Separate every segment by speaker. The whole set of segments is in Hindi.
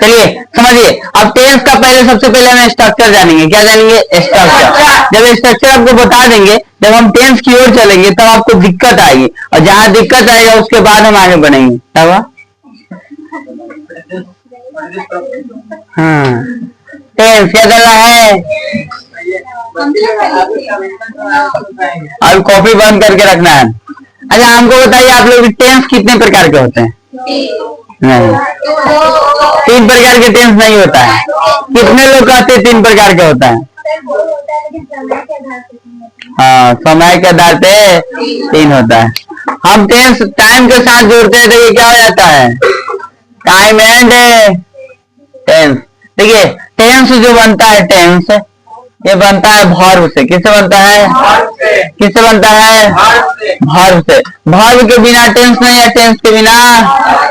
Speaker 1: चलिए समझिए, अब टेंस का पहले सबसे पहले हम स्ट्रक्चर जानेंगे। क्या जानेंगे? स्ट्रक्चर। जब स्ट्रक्चर आपको बता देंगे, जब हम टेंस की ओर चलेंगे तब आपको दिक्कत आएगी, और जहां दिक्कत आएगा उसके बाद हम आगे बढ़ेंगे। क्या हुआ? हाँ, टेंस क्या करना है? और कॉपी बंद करके रखना है। अच्छा हमको बताइए, आप लोग टेंस कितने प्रकार के होते हैं? नहीं, 3 प्रकार के टेंस नहीं होता है। कितने लोग कहते हैं 3 प्रकार के होता है? हाँ, समय के आधार पे 3 होता है। हम टेंस टाइम के साथ जोड़ते हैं तो ये क्या हो जाता है? Time and tense. देखिए टेंस जो बनता है, टेंस ये बनता है वर्ब से। किससे बनता है? किससे बनता है? वर्ब से। वर्ब के बिना टेंस नहीं है, टेंस के बिना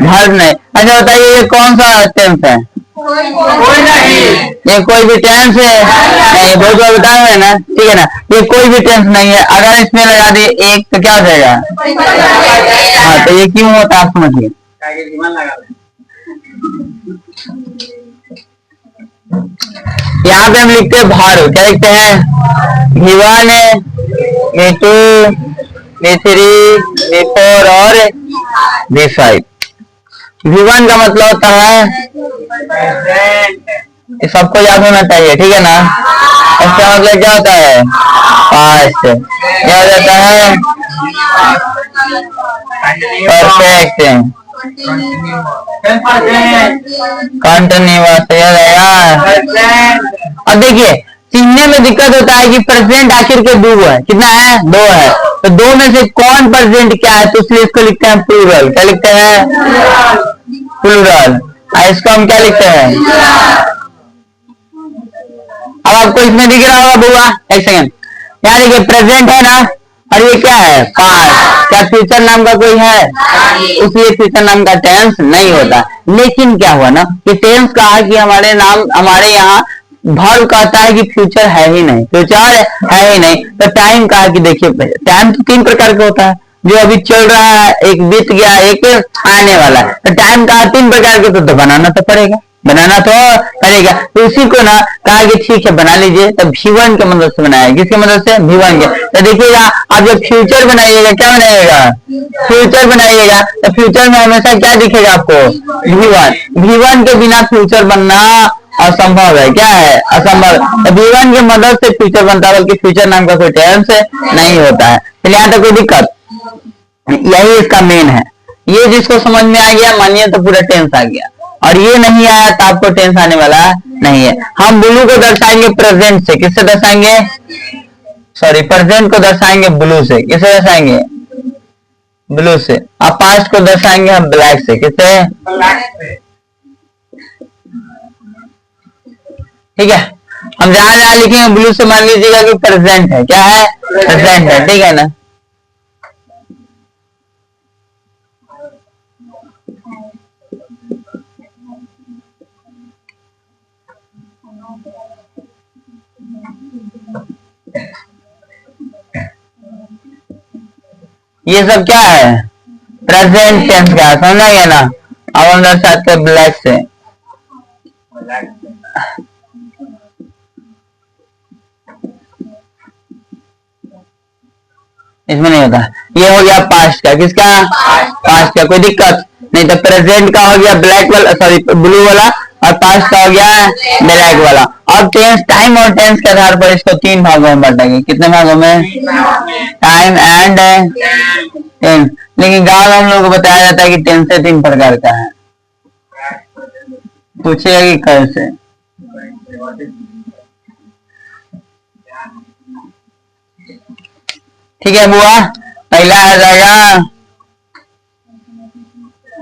Speaker 1: वर्ब नहीं। अच्छा बताइए, ये कौन सा टेंस है? कोई नहीं। ये कोई भी टेंस है नहीं, बहुत बार बताया है ना, ठीक है ना। ये कोई भी टेंस नहीं है। अगर इसमें लगा दिए एक तो क्या हो जाएगा? हाँ, तो ये क्यों होता है आप समझिए। यहाँ पे हम लिखते हैं भार। क्या लिखते हैं? V1, V2, V3, V4 और V5। V1 का मतलब होता है, ये सबको याद होना चाहिए, ठीक है ना। इसका मतलब क्या होता है? पास्ट। क्या हो जाता है? Perfect, continuous. अब देखिए सीखने में दिक्कत होता है कि प्रेजेंट आखिर के 2 है। कितना है? 2 है। तो 2 में से कौन प्रेजेंट क्या है, तो इसलिए इसको लिखते हैं प्लूरल। क्या लिखते हैं? प्लूरल। इसको हम क्या लिखते हैं? अब आपको इसमें दिख रहा होगा बुआ, एक सेकंड। यहाँ देखिए प्रेजेंट है ना, और ये क्या है? पास्ट। क्या फ्यूचर नाम का कोई है? इसलिए फ्यूचर नाम का टेंस नहीं होता। लेकिन क्या हुआ ना कि टेंस कहा कि हमारे यहाँ वर्ब कहता है कि फ्यूचर है ही नहीं, फ्यूचर है ही नहीं। तो टाइम कहा कि देखिए टाइम तो 3 प्रकार का होता है, जो अभी चल रहा है, एक बीत गया, एक आने वाला है। तो टाइम कहा 3 प्रकार के, तो बनाना तो पड़ेगा, बनाना तो पड़ेगा। तो उसी को ना कहा कि ठीक है बना लीजिए। तो V1 के मदद से बनाया। किसके मदद से? V1 के। तो देखिएगा आप जब फ्यूचर बनाइएगा, क्या बनाइएगा? फ्यूचर बनाइएगा। तो फ्यूचर में हमेशा क्या दिखेगा आपको? V1। V1 के बिना फ्यूचर बनना असंभव है। क्या है? असंभव। तो V1 की मदद से फ्यूचर बनता है, बल्कि फ्यूचर नाम का कोई टेंस नहीं होता है। चलिए यहाँ तक कोई दिक्कत? यही इसका मेन है। ये जिसको समझ में आ गया मानिए तो पूरा टेंस आ गया, और ये नहीं आया तो आपको टेंस आने वाला नहीं है। हम ब्लू को दर्शाएंगे प्रेजेंट से। किससे दर्शाएंगे? सॉरी, प्रेजेंट को दर्शाएंगे ब्लू से। किससे दर्शाएंगे? ब्लू से। अब पास्ट को दर्शाएंगे हम ब्लैक से। किससे? ब्लैक से। ठीक है, हम जहां जहां लिखेंगे ब्लू से मान लीजिएगा कि प्रेजेंट है। क्या है? प्रेजेंट है, ठीक है ना। ये सब क्या है? प्रेजेंट टेंस का। समझा गया ना। अब हम दर्शाते हैं ब्लैक से। इसमें नहीं होता। ये हो गया पास्ट का। किसका? पास्ट का। कोई दिक्कत नहीं। तो प्रेजेंट का हो गया ब्लैक वाला, सॉरी ब्लू वाला, और पास्ट का हो गया ब्लैक वाला। अब टेंस, टाइम और टेंस के आधार पर इसको 3 भागों में बांटेंगे। कितने भागों में? Time and tense. लेकिन गांव में हम लोग को बताया जाता है कि टेंस से 3 प्रकार का है। पूछेगा कि कैसे? ठीक है बुआ, पहला आ जाएगा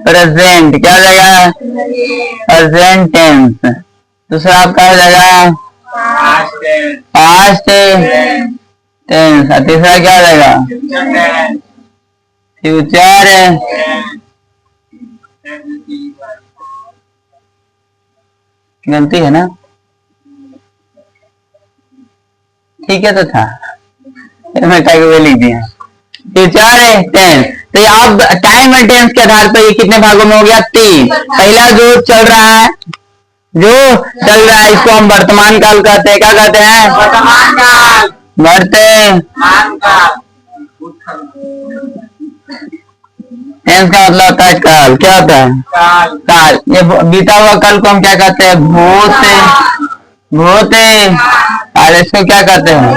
Speaker 1: प्रेजेंट। क्या हो जाएगा? Present tense. दूसरा आपका हो जाएगा पास्ट टेंस। तीसरा क्या हो जाएगा? फ्यूचर। गलती है ना? ठीक है तो था, मैं लिख दिया। Future tense. तो अब टाइम और टेंस के आधार पर ये कितने भागों में हो गया? 3। पहला जो चल रहा है इसको हम वर्तमान काल कहते हैं। क्या कहते हैं? वर्तमान काल। वर्तमान काल। टेंस का मतलब होता है काल। क्या होता है? काल। ये बीता हुआ काल को हम क्या कहते हैं? भूत। और इसको क्या कहते हैं?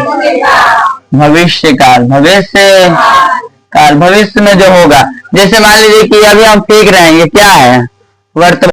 Speaker 1: भविष्य काल। भविष्य काल, भविष्य में जो होगा। जैसे मान लीजिए कि अभी हम सीख रहे हैं, ये क्या है? वर्तमान